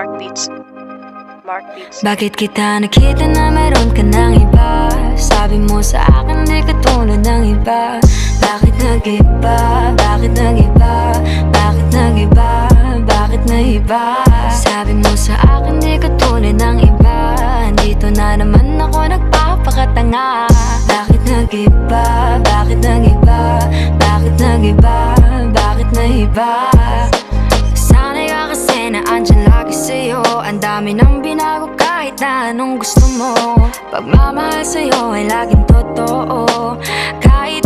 Mark Beats. Mark Beats. Bakit kita nakita na meron ka ng iba? Sabi mo sa akin di ka tulad ng iba. Bakit nag-iba? Bakit nag-iba? Bakit nag-iba? Bakit nag-iba? Sabi mo sa akin di ka tulad ng iba. Dito na naman ako nagpapakatanga. Bakit nag-iba? Bakit nag-iba? Bakit nag-iba? Bakit nag-iba? Sanay ka kasi na andyan lagi sa'yo. Ang dami nang binago kahit na anong gusto mo. Pagmamahal sa'yo ay laging totoo. Kahit